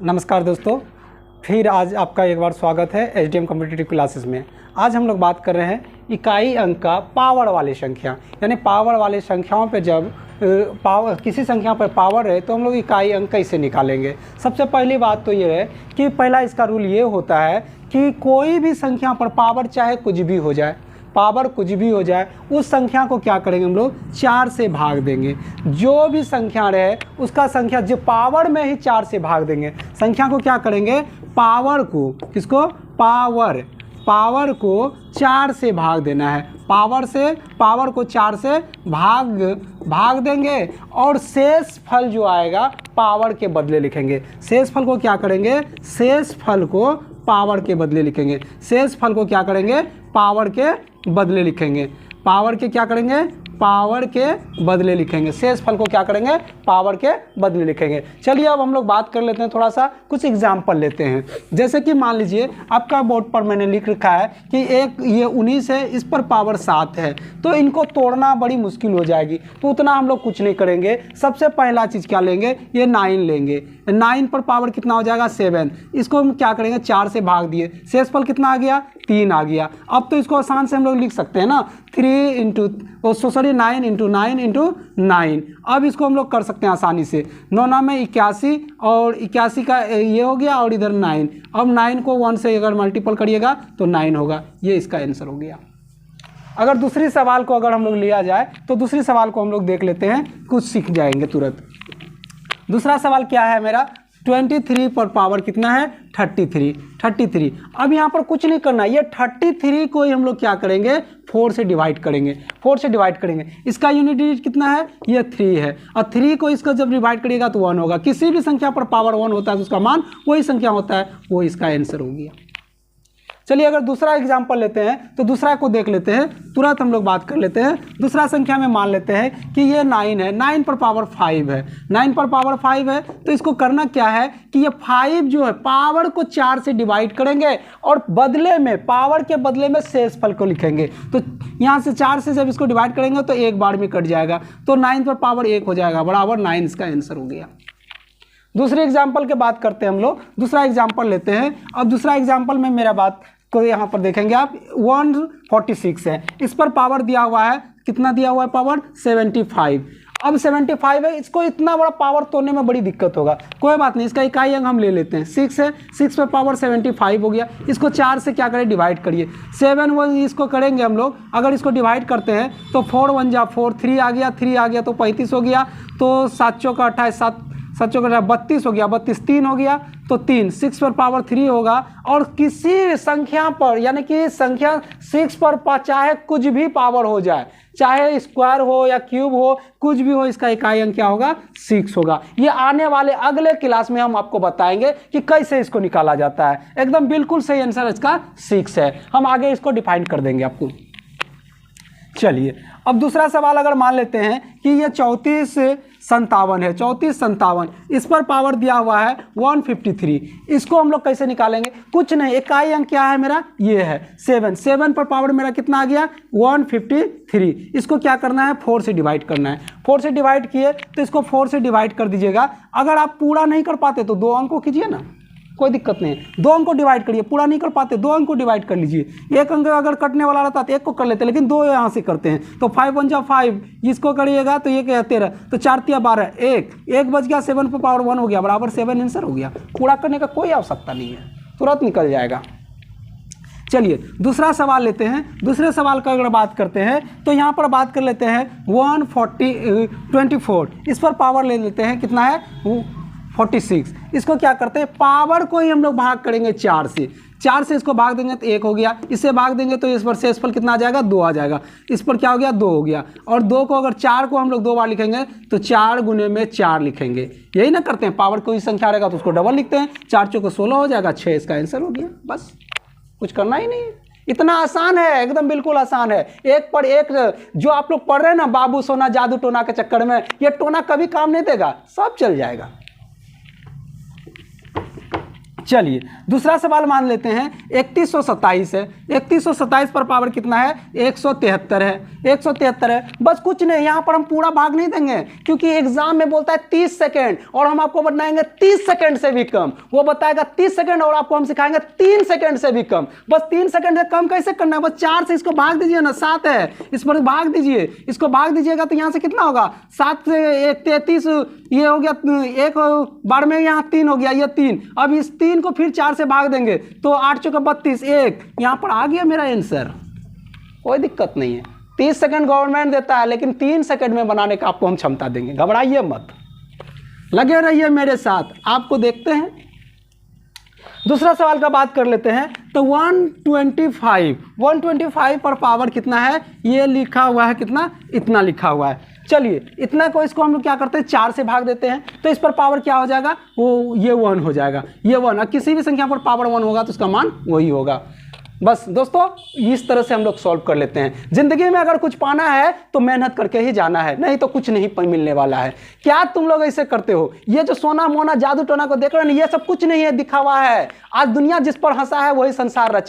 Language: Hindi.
नमस्कार दोस्तों, फिर आज आपका एक बार स्वागत है एचडीएम कॉम्पिटिटिव क्लासेस में। आज हम लोग बात कर रहे हैं इकाई अंक का पावर वाली संख्या, यानी पावर वाली संख्याओं पे जब किसी संख्या पर पावर है तो हम लोग इकाई अंक कैसे निकालेंगे। सबसे पहली बात तो ये है कि पहला इसका रूल ये होता है कि कोई भी संख्या पर पावर चाहे कुछ भी हो जाए, पावर कुछ भी हो जाए, उस संख्या को क्या करेंगे हम लोग 4 से भाग देंगे। जो भी संख्या रहे उसका संख्या जो पावर में ही 4 से भाग देंगे। संख्या को क्या करेंगे, पावर को, किसको, पावर को 4 से भाग देना है। पावर को 4 से भाग देंगे और शेष फल जो आएगा पावर के बदले लिखेंगे। शेष फल को क्या करेंगे, शेष फल को पावर के बदले लिखेंगे। शेष फल को क्या करेंगे, पावर के बदले लिखेंगे। पावर के क्या करेंगे, पावर के बदले लिखेंगे। शेष फल को क्या करेंगे, पावर के बदले लिखेंगे। चलिए अब हम लोग बात कर लेते हैं, थोड़ा सा कुछ एग्जाम्पल लेते हैं। जैसे कि मान लीजिए आपका बोर्ड पर मैंने लिख रखा है कि एक ये 19 है, इस पर पावर 7 है, तो इनको तोड़ना बड़ी मुश्किल हो जाएगी, तो उतना हम लोग कुछ नहीं करेंगे। सबसे पहला चीज़ क्या लेंगे, ये 9 लेंगे। 9 पर पावर कितना हो जाएगा, 7। इसको हम क्या करेंगे, 4 से भाग दिए, शेष फल कितना आ गया, 3 आ गया। अब तो इसको आसान से हम लोग लिख सकते हैं ना, 9 इंटू 9। अब इसको हम लोग कर सकते हैं आसानी से। 9 में 81 और 81 का ये हो गया और इधर 9। अब 9 को 1 से अगर मल्टीपल करिएगा तो 9 होगा। ये इसका आंसर हो गया। अगर दूसरी सवाल को अगर हम लोग लिया जाए तो दूसरी सवाल को हम लोग देख लेते हैं, कुछ सीख जाएंगे तुरंत। दूसरा सवाल क्या है मेरा, 23 पर पावर कितना है, 33। अब यहाँ पर कुछ नहीं करना, ये 33 को ही हम लोग क्या करेंगे, 4 से डिवाइड करेंगे। इसका यूनिट डिजिट कितना है, ये 3 है, और 3 को इसका जब डिवाइड करिएगा तो 1 होगा। किसी भी संख्या पर पावर 1 होता है तो उसका मान वही संख्या होता है, वो इसका आंसर हो गया। चलिए अगर दूसरा एग्जाम्पल लेते हैं तो दूसरा को देख लेते हैं, तुरंत हम लोग बात कर लेते हैं। दूसरा संख्या में मान लेते हैं कि ये 9 है, 9 पर पावर 5 है। 9 पर पावर 5 है तो इसको करना क्या है कि ये 5 जो है पावर को 4 से डिवाइड करेंगे और बदले में, पावर के बदले में शेष फल को लिखेंगे। तो यहाँ से 4 से जब इसको डिवाइड करेंगे तो एक बार में कट जाएगा, तो 9 पर पावर 1 हो जाएगा, बराबर 9 इसका आंसर हो गया। दूसरे एग्जाम्पल की बात करते हैं हम लोग, दूसरा एग्जाम्पल लेते हैं। अब दूसरा एग्जाम्पल में मेरा बात को यहाँ पर देखेंगे आप, 146 है, इस पर पावर दिया हुआ है, कितना दिया हुआ है पावर, 75। अब 75 है, इसको इतना बड़ा पावर तोड़ने में बड़ी दिक्कत होगा। कोई बात नहीं, इसका इकाई अंक हम ले लेते हैं, 6 है, 6 पर पावर 75 हो गया। इसको 4 से क्या करें, डिवाइड करिए। 7 1 इसको करेंगे हम लोग, अगर इसको डिवाइड करते हैं तो 4 1 जा 4, 3 आ गया तो 35 हो गया, तो 7 चौका 28, 7 चौका 32 हो गया, 32 3 हो गया तो 3, 6 पर पावर 3 होगा। और किसी संख्या पर, यानी कि संख्या 6 पर चाहे कुछ भी पावर हो जाए, चाहे स्क्वायर हो या क्यूब हो, कुछ भी हो, इसका इकाई अंक क्या होगा, 6 होगा। ये आने वाले अगले क्लास में हम आपको बताएंगे कि कैसे इसको निकाला जाता है। एकदम बिल्कुल सही आंसर इसका 6 है, हम आगे इसको डिफाइन कर देंगे आपको। चलिए अब दूसरा सवाल अगर मान लेते हैं कि ये 3457 है, 3457, इस पर पावर दिया हुआ है 153। इसको हम लोग कैसे निकालेंगे, कुछ नहीं, इकाई अंक क्या है मेरा, ये है 7 पर पावर मेरा कितना आ गया, 153। इसको क्या करना है, 4 से डिवाइड करना है। 4 से डिवाइड किए तो इसको 4 से डिवाइड कर दीजिएगा। अगर आप पूरा नहीं कर पाते तो 2 अंक को कीजिए ना, कोई दिक्कत नहीं है। 2 अंक को डिवाइड करिए, पूरा नहीं कर पाते 2 अंक को डिवाइड कर लीजिए। एक अंक अगर कटने वाला रहता तो 1 को कर लेते, लेकिन 2 यहाँ से करते हैं तो 5 1 जा 5, इसको करिएगा तो ये क्या 13, तो 4 3 12, 1 बच गया, 7 पर पावर 1 हो गया, बराबर 7 आंसर हो गया। पूरा करने का कोई आवश्यकता नहीं है, तुरंत निकल जाएगा। चलिए दूसरा सवाल लेते हैं। दूसरे सवाल का अगर बात करते हैं तो यहाँ पर बात कर लेते हैं 124। इस पर पावर ले लेते हैं, कितना है, 46। इसको क्या करते हैं, पावर को ही हम लोग भाग करेंगे 4 से। 4 से इसको भाग देंगे तो 1 हो गया, इससे भाग देंगे तो इस पर शेषफल कितना आ जाएगा, 2 आ जाएगा। इस पर क्या हो गया, 2 हो गया। और 2 को अगर 4 को हम लोग 2 बार लिखेंगे तो 4 गुने में 4 लिखेंगे। यही ना करते हैं, पावर कोई संख्या रहेगा तो उसको डबल लिखते हैं, 4 चौको 16 हो जाएगा, 6 इसका आंसर हो गया। बस कुछ करना ही नहीं है, इतना आसान है, एकदम बिल्कुल आसान है। एक पर एक जो आप लोग पढ़ रहे हैं ना, बाबू सोना जादू टोना के चक्कर में, ये टोना कभी काम नहीं देगा, सब चल जाएगा। चलिए दूसरा सवाल मान लेते हैं 3127 है। 3127 पर पावर कितना है? 173 है। 173 है, बस कुछ नहीं, यहाँ पर हम पूरा भाग नहीं देंगे क्योंकि एग्जाम में बोलता है 30 सेकंड और हम आपको बताएंगे 30 सेकंड से भी कम। वो बताएगा 30 सेकंड और आपको हम सिखाएंगे 3 सेकंड से भी कम। बस 3 सेकंड से कम कैसे करना है? बस 4 से इसको भाग दीजिए ना, 7 है, इस पर भाग दीजिए, इसको भाग दीजिएगा तो यहाँ से कितना होगा? 7 से 1 33, ये हो गया, एक बार में यहाँ 3 हो गया, ये 3। अब इस 3 को फिर 4 से भाग देंगे तो 8 चौका 32, 1 यहाँ पर आ गया मेरा आंसर। कोई दिक्कत नहीं है, 30 सेकंड गवर्नमेंट देता है लेकिन 3 सेकंड में बनाने का आपको हम क्षमता देंगे, घबराइए मत, लगे रहिए मेरे साथ। आपको देखते हैं दूसरा सवाल का बात कर लेते हैं। तो 125 पर पावर कितना है? ये लिखा हुआ है कितना? इतना लिखा हुआ है। चलिए इतना को इसको हम लोग क्या करते हैं? 4 से भाग देते हैं तो इस पर पावर क्या हो जाएगा? वो ये 1 हो जाएगा, ये 1। किसी भी संख्या पर पावर 1 होगा तो उसका मान वही होगा। बस दोस्तों इस तरह से हम लोग सॉल्व कर लेते हैं। जिंदगी में अगर कुछ पाना है तो मेहनत करके ही जाना है, नहीं तो कुछ नहीं मिलने वाला है। क्या तुम लोग ऐसे करते हो? ये जो सोना मोना जादू टोना को देख रहे हैं, ये सब कुछ नहीं है, दिखावा है। आज दुनिया जिस पर हंसा है वही संसार रचा।